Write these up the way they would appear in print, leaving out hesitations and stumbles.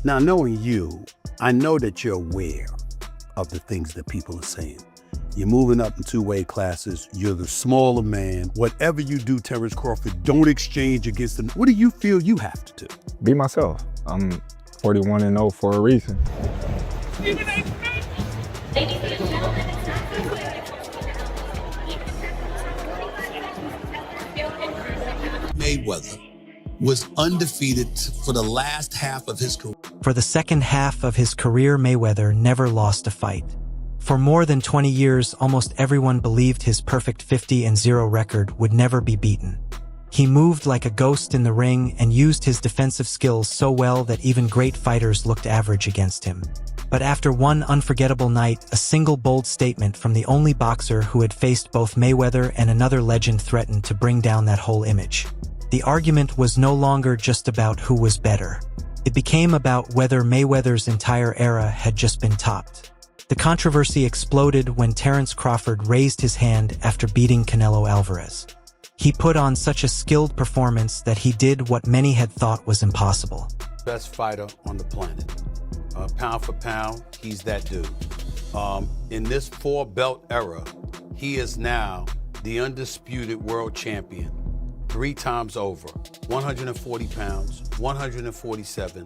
Now, knowing you, I know that you're aware of the things that people are saying. You're moving up in two-weight classes. You're the smaller man. Whatever you do, Terence Crawford, don't exchange against them. What do you feel you have to do? Be myself. I'm 41-0 for a reason. Mayweather was undefeated for the last half of his career. For the second half of his career, Mayweather never lost a fight. For more than 20 years, almost everyone believed his perfect 50-0 record would never be beaten. He moved like a ghost in the ring and used his defensive skills so well that even great fighters looked average against him. But after one unforgettable night, a single bold statement from the only boxer who had faced both Mayweather and another legend threatened to bring down that whole image. The argument was no longer just about who was better. It became about whether Mayweather's entire era had just been topped. The controversy exploded when Terence Crawford raised his hand after beating Canelo Alvarez. He put on such a skilled performance that he did what many had thought was impossible. Best fighter on the planet. Pound for pound, he's that dude. In this four-belt era, he is now the undisputed world champion 3 times over. 140 pounds, 147,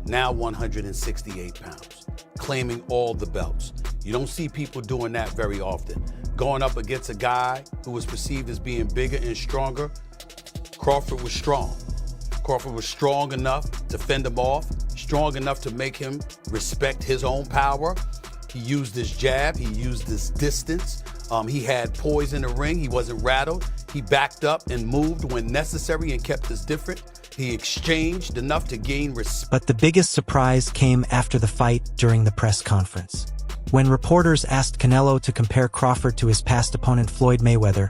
now 168 pounds, claiming all the belts. You don't see people doing that very often. Going up against a guy who was perceived as being bigger and stronger, Crawford was strong. Crawford was strong enough to fend him off, strong enough to make him respect his own power. He used his jab, he used his distance. He had poise in the ring, he wasn't rattled. He backed up and moved when necessary and kept us different. He exchanged enough to gain respect. But the biggest surprise came after the fight during the press conference. When reporters asked Canelo to compare Crawford to his past opponent Floyd Mayweather,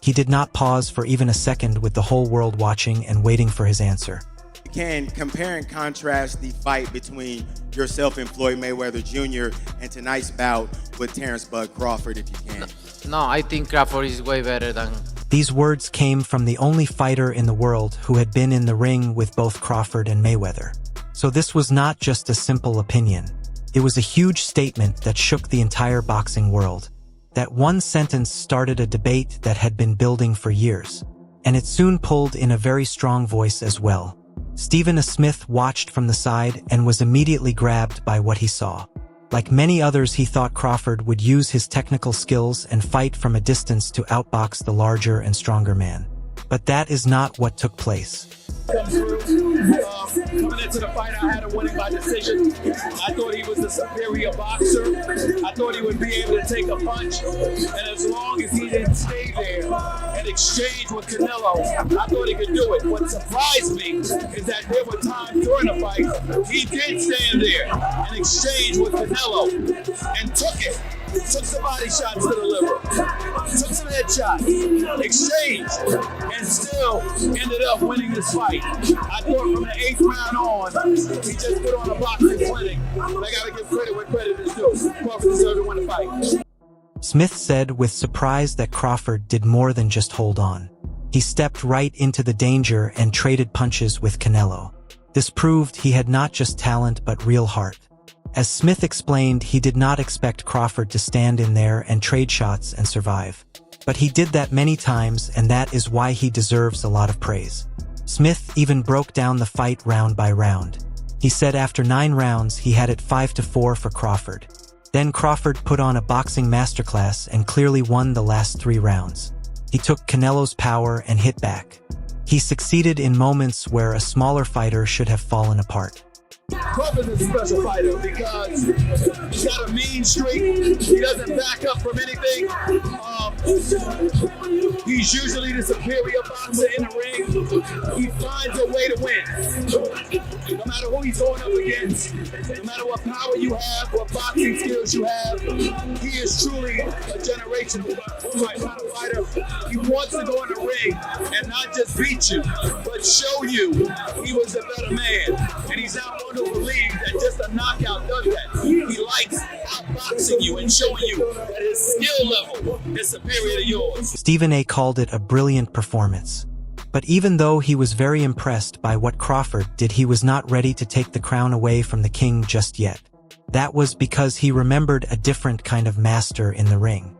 he did not pause for even a second, with the whole world watching and waiting for his answer. You can compare and contrast the fight between yourself and Floyd Mayweather Jr. and tonight's bout with Terence "Bud" Crawford, if you can. No, I think Crawford is way better than... These words came from the only fighter in the world who had been in the ring with both Crawford and Mayweather. So this was not just a simple opinion. It was a huge statement that shook the entire boxing world. That one sentence started a debate that had been building for years. And it soon pulled in a very strong voice as well. Stephen A. Smith watched from the side and was immediately grabbed by what he saw. Like many others, he thought Crawford would use his technical skills and fight from a distance to outbox the larger and stronger man. But that is not what took place. Coming into the fight, I had him winning by decision. I thought he was the superior boxer. I thought he would be able to take a punch. And as long as he didn't stay there and exchange with Canelo, I thought he could do it. What surprised me is that there were times during the fight, he did stand there and exchange with Canelo and took it. Took some body shots to the liver, took some headshots, exchanged, and still ended up winning this fight. I thought from the 8th round on, he just put on a boxing clinic. And I gotta give credit where credit is due. Crawford deserved to win the fight. Smith said with surprise that Crawford did more than just hold on. He stepped right into the danger and traded punches with Canelo. This proved he had not just talent but real heart. As Smith explained, he did not expect Crawford to stand in there and trade shots and survive. But he did that many times, and that is why he deserves a lot of praise. Smith even broke down the fight round by round. He said after 9 rounds, he had it 5-4 for Crawford. Then Crawford put on a boxing masterclass and clearly won the last 3 rounds. He took Canelo's power and hit back. He succeeded in moments where a smaller fighter should have fallen apart. Crawford is a special fighter because he's got a mean streak. He doesn't back up from anything. He's usually the superior boxer in the ring. He finds a way to win. No matter who he's going up against, no matter what power you have, what boxing skills you have, he is truly a generational kind of fighter. He wants to go in the ring and not just beat you, but show you he was a better man. And he's not one who believes that just a knockout does that. He likes outboxing you and showing you that his skill level is superior to yours. Stephen A. called it a brilliant performance. But even though he was very impressed by what Crawford did, he was not ready to take the crown away from the king just yet. That was because he remembered a different kind of master in the ring.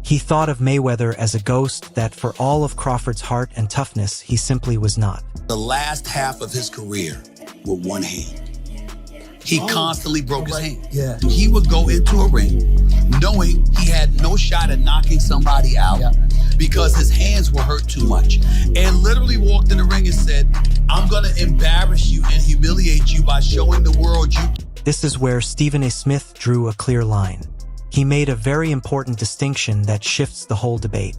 He thought of Mayweather as a ghost that, for all of Crawford's heart and toughness, he simply was not. The last half of his career with one hand. He constantly broke his hand. Yeah. He would go into a ring knowing he had no shot at knocking somebody out because his hands were hurt too much. And literally walked in the ring and said, I'm going to embarrass you and humiliate you by showing the world you. This is where Stephen A. Smith drew a clear line. He made a very important distinction that shifts the whole debate.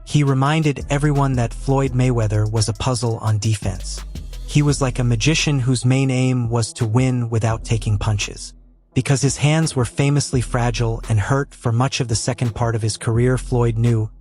He reminded everyone that Floyd Mayweather was a puzzle on defense. He was like a magician whose main aim was to win without taking punches. Because his hands were famously fragile and hurt for much of the second part of his career, Floyd knew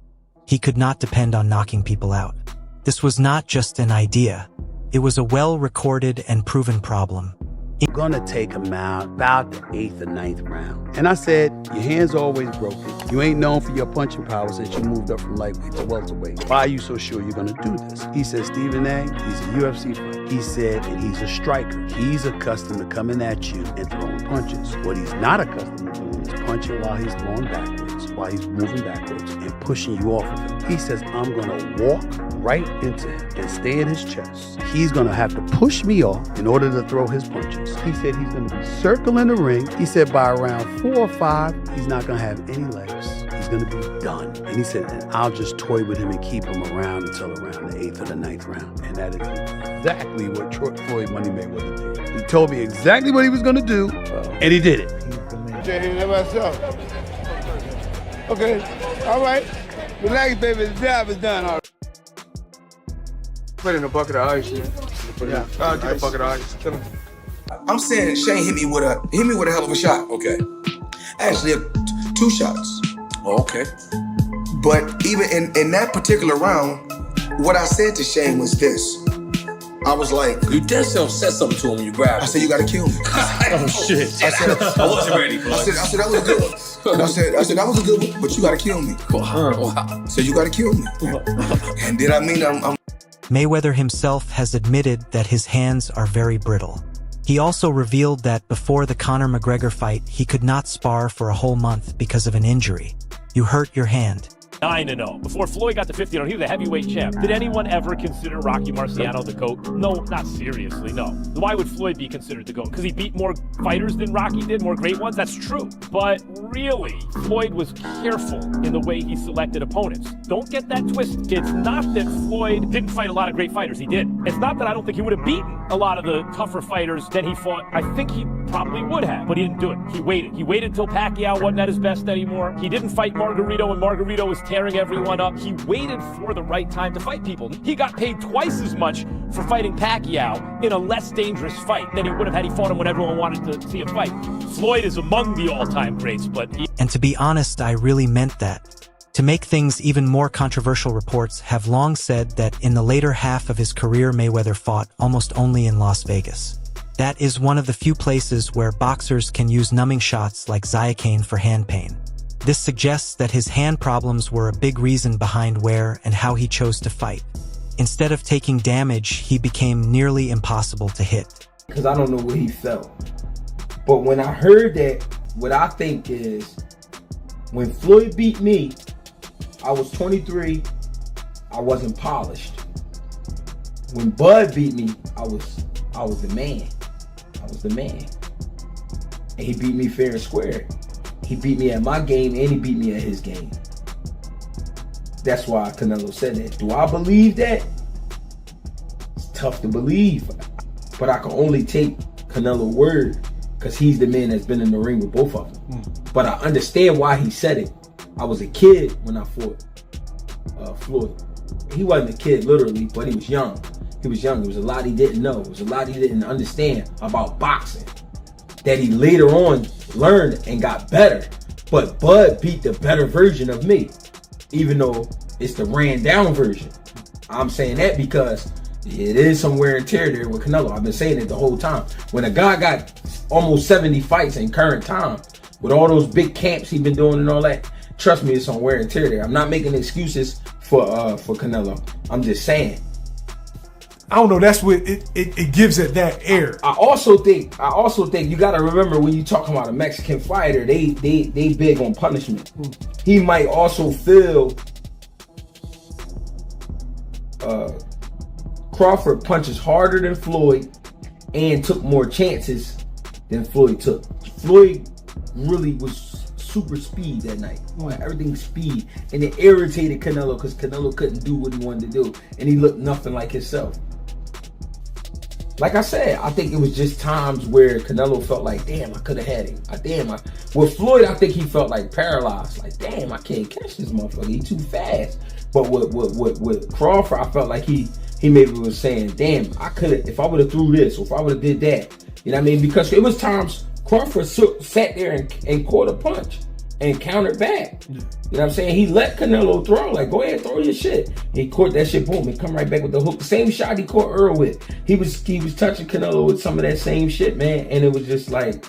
he could not depend on knocking people out. This was not just an idea. It was a well-recorded and proven problem. I'm gonna take him out about the 8th or 9th round. And I said, your hand's always broken. You ain't known for your punching power since you moved up from lightweight to welterweight. Why are you so sure you're gonna do this? He said, Stephen A., he's a UFC fighter. He said, and he's a striker. He's accustomed to coming at you and throwing punches. What he's not accustomed to doing is punching while he's throwing backwards, while he's moving backwards and pushing you off of him. He says, I'm gonna walk right into him and stay in his chest. He's gonna have to push me off in order to throw his punches. He said he's gonna be circling the ring. He said by around 4 or 5, he's not gonna have any legs. He's gonna be done. And he said, and I'll just toy with him and keep him around until around the 8th or the 9th round. And that is exactly what Floyd Money Mayweather did. He told me exactly what he was gonna do, and he did it. Okay, all right. Relax, baby, the job is done already. Put in a bucket of ice, man. Yeah. I'll get a bucket of ice. Kill him. I'm saying Shane hit me with a hell of a shot. Okay. Actually, 2 shots. Oh, okay. But even in that particular round, what I said to Shane was this. I was like, you dead self said something to him when you grabbed him. I said, you gotta kill me. Oh shit. I wasn't ready, bro. I said that was a good one. I said that was a good one, but you gotta kill me. Wow. So you gotta kill me. And did I mean I'm Mayweather himself has admitted that his hands are very brittle. He also revealed that before the Conor McGregor fight, he could not spar for a whole month because of an injury. You hurt your hand. 9-0. Before Floyd got to 50, he was a heavyweight champ. Did anyone ever consider Rocky Marciano the GOAT? No, not seriously, no. Why would Floyd be considered the GOAT? Because he beat more fighters than Rocky did, more great ones? That's true. But really, Floyd was careful in the way he selected opponents. Don't get that twisted. It's not that Floyd didn't fight a lot of great fighters. He did. It's not that I don't think he would have beaten a lot of the tougher fighters than he fought. I think he probably would have, but he didn't do it. He waited. He waited till Pacquiao wasn't at his best anymore. He didn't fight Margarito when Margarito was tearing everyone up. He waited for the right time to fight people. He got paid twice as much for fighting Pacquiao in a less dangerous fight than he would have had he fought him when everyone wanted to see him fight. Floyd is among the all-time greats, but And to be honest, I really meant that. To make things even more controversial, reports have long said that in the later half of his career, Mayweather fought almost only in Las Vegas. That is one of the few places where boxers can use numbing shots like Ziocaine for hand pain. This suggests that his hand problems were a big reason behind where and how he chose to fight. Instead of taking damage, he became nearly impossible to hit. Because I don't know what he felt. But when I heard that, what I think is, when Floyd beat me, I was 23, I wasn't polished. When Bud beat me, I was the man. I was the man. And he beat me fair and square. He beat me at my game and he beat me at his game. That's why Canelo said that. Do I believe that? It's tough to believe. But I can only take Canelo's word because he's the man that's been in the ring with both of them. But I understand why he said it. I was a kid when I fought Floyd. He wasn't a kid literally, but he was young. He was young. There was a lot he didn't know. There was a lot he didn't understand about boxing that he later on learned and got better. But Bud beat the better version of me, even though it's the ran down version. I'm saying that because it is some wear and tear there with Canelo. I've been saying it the whole time. When a guy got almost 70 fights in current time, with all those big camps he's been doing and all that, trust me, it's some wear and tear there. I'm not making excuses for Canelo. I'm just saying I don't know. That's what it gives it that air. I also think you got to remember when you talking about a Mexican fighter, they big on punishment. He might also feel Crawford punches harder than Floyd and took more chances than Floyd took. Floyd really was super speed that night. Everything speed, and it irritated Canelo because Canelo couldn't do what he wanted to do, and he looked nothing like himself. Like I said, I think it was just times where Canelo felt like, damn, I could have had him. With Floyd, I think he felt like paralyzed. Like, damn, I can't catch this motherfucker. He too fast. But with Crawford, I felt like he maybe was saying, damn, I could have, if I would have threw this, or if I would have did that. You know what I mean? Because it was times Crawford sat there and caught a punch and countered back. You know what I'm saying? He let Canelo throw, like, go ahead, throw your shit. He caught that shit, boom, he come right back with the hook. The same shot he caught Earl with. He was touching Canelo with some of that same shit, man. And it was just like,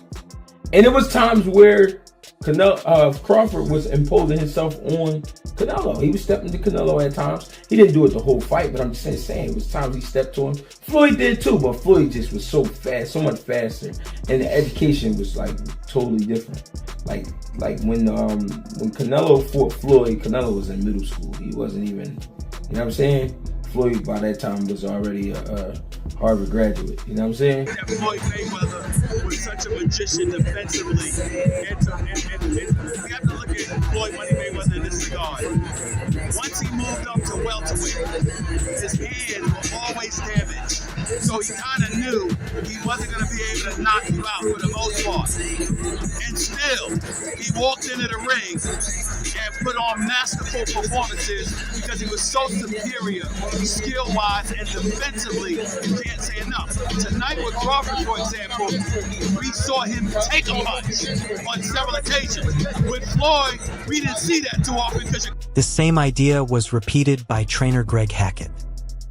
and it was times where Crawford was imposing himself on Canelo. He was stepping to Canelo at times. He didn't do it the whole fight, but I'm just saying it was times he stepped to him. Floyd did too, but Floyd just was so fast, so much faster, and the education was like totally different. Like when Canelo fought Floyd, Canelo was in middle school. He wasn't even, you know what I'm saying? Floyd by that time was already a Harvard graduate. You know what I'm saying? Floyd Mayweather was such a magician defensively. And we have to look at Floyd Mayweather in this regard. Once he moved up to welterweight, his hands were always damaged. So he kind of knew he wasn't going to be able to knock you out for the most part. And still, he walked into the ring and put on masterful performances because he was so superior skill-wise and defensively. You can't say enough. Tonight with Crawford, for example, we saw him take a punch on several occasions. With Floyd, we didn't see that too often because the same idea was repeated by trainer Greg Hackett.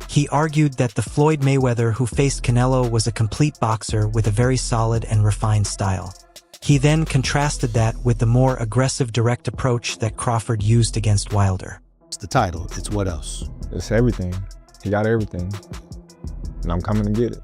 He argued that the Floyd Mayweather who faced Canelo was a complete boxer with a very solid and refined style. He then contrasted that with the more aggressive direct approach that Crawford used against Wilder. It's the title. It's what else? It's everything. He got everything. And I'm coming to get it.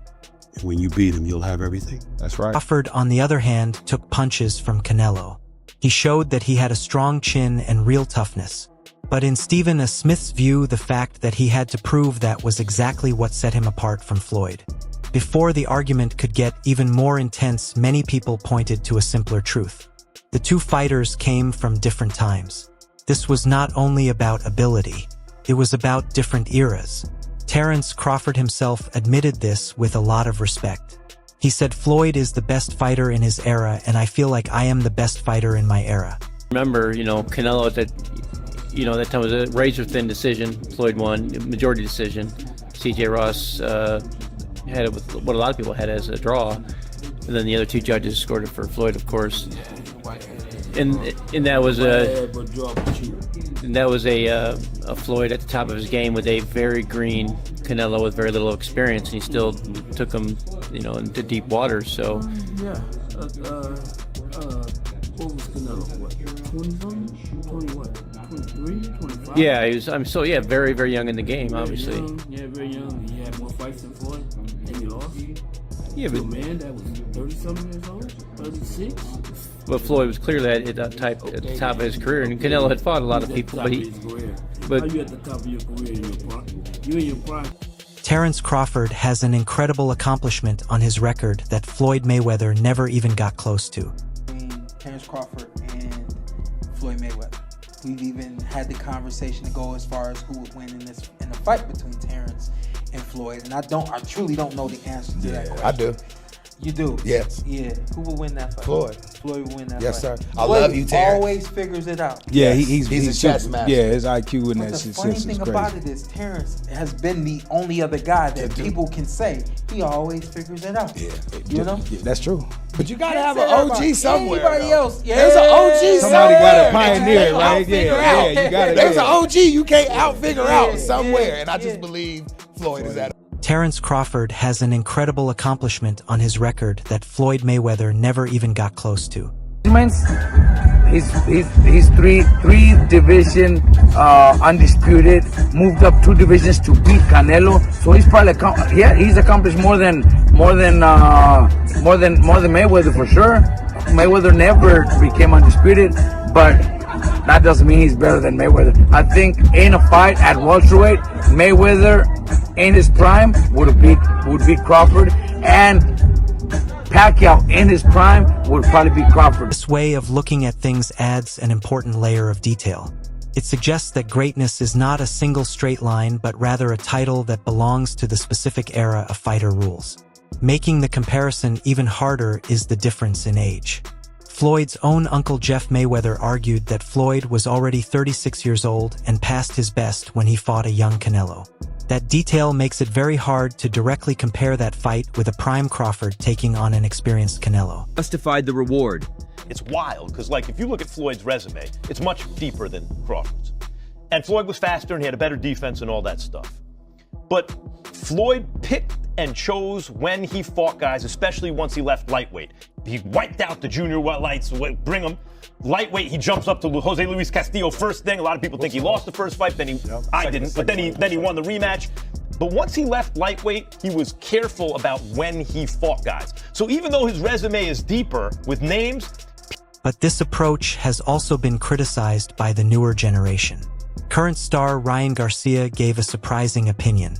And when you beat him, you'll have everything? That's right. Crawford, on the other hand, took punches from Canelo. He showed that he had a strong chin and real toughness. But in Stephen A. Smith's view, the fact that he had to prove that was exactly what set him apart from Floyd. Before the argument could get even more intense, many people pointed to a simpler truth. The two fighters came from different times. This was not only about ability, it was about different eras. Terence Crawford himself admitted this with a lot of respect. He said, Floyd is the best fighter in his era, and I feel like I am the best fighter in my era. Remember, Canelo that time was a razor-thin decision. Floyd won, majority decision. C.J. Ross had it with what a lot of people had as a draw. And then the other two judges scored it for Floyd, of course. And that was a Floyd at the top of his game with a very green Canelo with very little experience, and he still took him, into deep waters. So yeah, what was Canelo? What, 20-something? 20 what? 23, 25? Yeah, he was. Very, very young in the game, obviously. Very young. He had more fights than Floyd, and he lost. Yeah, but a man that was 30-something years old, 36. But Floyd was clearly at the top of his career, and Canelo had fought a lot of people, but How you at the top of your career in your prime? You in your prime. Terence Crawford has an incredible accomplishment on his record that Floyd Mayweather never even got close to. Between Terence Crawford and Floyd Mayweather. We've even had the conversation to go as far as who would win in the fight between Terence and Floyd, and I truly don't know the answer to that question. I do. You do? Yes. Yeah. Who will win that fight? Floyd. Floyd will win that yes, fight. Yes, sir. I love you, Terence. Always figures it out. Yeah, yes. he's a chess master. Yeah, his IQ in that shit. The funny thing about it is Terence has been the only other guy that people can say he always figures it out. Yeah. Yeah, that's true. But you gotta have an OG somewhere. Anybody else? Yeah. There's an OG Somebody somewhere. got a pioneer, right? Yeah, you got it. There's an OG you can't out-figure out somewhere, and I just believe Floyd is that. Terence Crawford has an incredible accomplishment on his record that Floyd Mayweather never even got close to. He's three division undisputed. Moved up 2 divisions to beat Canelo. So he's probably he's accomplished more than Mayweather for sure. Mayweather never became undisputed, but that doesn't mean he's better than Mayweather. I think in a fight at welterweight, Mayweather in his prime would beat Crawford, and Pacquiao in his prime would probably beat Crawford. This way of looking at things adds an important layer of detail. It suggests that greatness is not a single straight line, but rather a title that belongs to the specific era a fighter rules. Making the comparison even harder is the difference in age. Floyd's own uncle Jeff Mayweather argued that Floyd was already 36 years old and past his best when he fought a young Canelo. That detail makes it very hard to directly compare that fight with a prime Crawford taking on an experienced Canelo. Justified the reward. It's wild, because like if you look at Floyd's resume, it's much deeper than Crawford's. And Floyd was faster and he had a better defense and all that stuff. But Floyd picked and chose when he fought guys, especially once he left lightweight. He wiped out the junior lights, bring him. Lightweight, he jumps up to Jose Luis Castillo first thing. A lot of people think he lost the first fight, then I didn't, but then he won the rematch. But once he left lightweight, he was careful about when he fought guys. So even though his resume is deeper with names. But this approach has also been criticized by the newer generation. Current star Ryan Garcia gave a surprising opinion.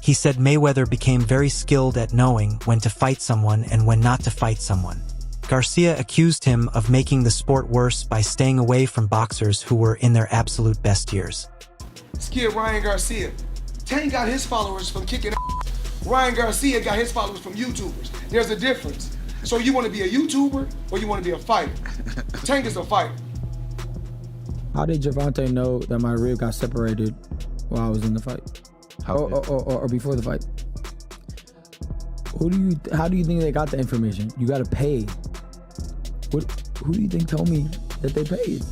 He said Mayweather became very skilled at knowing when to fight someone and when not to fight someone. Garcia accused him of making the sport worse by staying away from boxers who were in their absolute best years. Skid Ryan Garcia. Tank got his followers from kicking ass. Ryan Garcia got his followers from YouTubers. There's a difference. So you want to be a YouTuber or you want to be a fighter? Tank is a fighter. How did Gervonta know that my rib got separated while I was in the fight? Or before the fight? How do you think they got the information? You got to pay. Who do you think told me that they paid?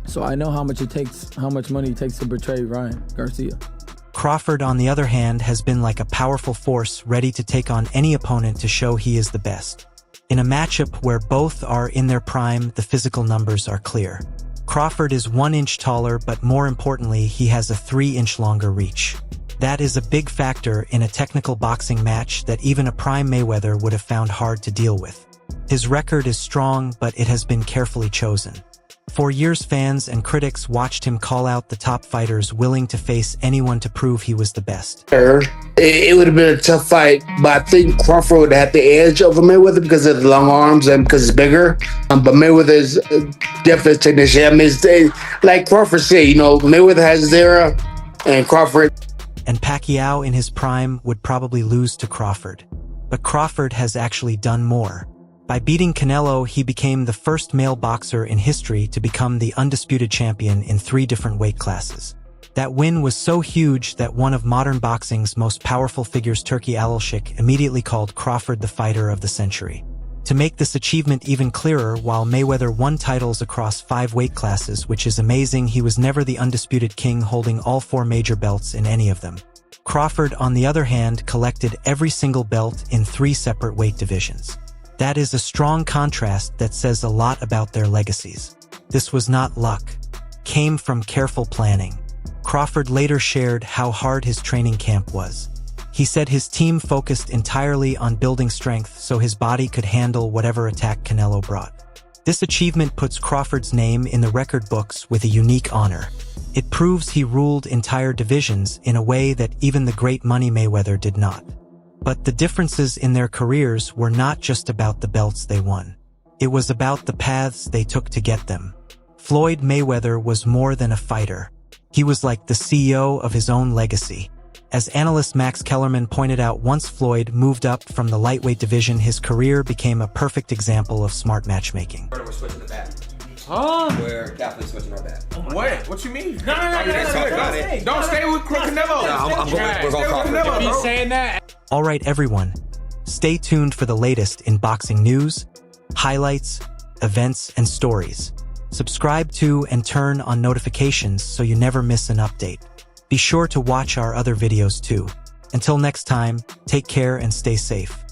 So I know how much money it takes to betray Ryan Garcia. Crawford, on the other hand, has been like a powerful force ready to take on any opponent to show he is the best. In a matchup where both are in their prime, the physical numbers are clear. Crawford is 1 inch taller, but more importantly, he has a 3-inch longer reach. That is a big factor in a technical boxing match that even a prime Mayweather would have found hard to deal with. His record is strong, but it has been carefully chosen. For years, fans and critics watched him call out the top fighters willing to face anyone to prove he was the best. It would have been a tough fight, but I think Crawford would have had the edge over Mayweather because of the long arms and because he's bigger. But Mayweather's definitely technician. I mean, like Crawford said, Mayweather has his era, and Crawford. And Pacquiao in his prime would probably lose to Crawford. But Crawford has actually done more. By beating Canelo, he became the first male boxer in history to become the undisputed champion in 3 different weight classes. That win was so huge that one of modern boxing's most powerful figures, Turki Alalshik, immediately called Crawford the fighter of the century. To make this achievement even clearer, while Mayweather won titles across 5 weight classes, which is amazing, he was never the undisputed king holding all 4 major belts in any of them. Crawford, on the other hand, collected every single belt in 3 separate weight divisions. That is a strong contrast that says a lot about their legacies. This was not luck. Came from careful planning. Crawford later shared how hard his training camp was. He said his team focused entirely on building strength so his body could handle whatever attack Canelo brought. This achievement puts Crawford's name in the record books with a unique honor. It proves he ruled entire divisions in a way that even the great Money Mayweather did not. But the differences in their careers were not just about the belts they won. It was about the paths they took to get them. Floyd Mayweather was more than a fighter. He was like the CEO of his own legacy. As analyst Max Kellerman pointed out, once Floyd moved up from the lightweight division, his career became a perfect example of smart matchmaking. We're switching the bat. Huh? We're definitely switching our bat. What? What you mean? No. Don't stay with Canelo. We're going Crawford. Be saying that. All right, everyone. Stay tuned for the latest in boxing news, highlights, events, and stories. Subscribe to and turn on notifications so you never miss an update. Be sure to watch our other videos too. Until next time, take care and stay safe.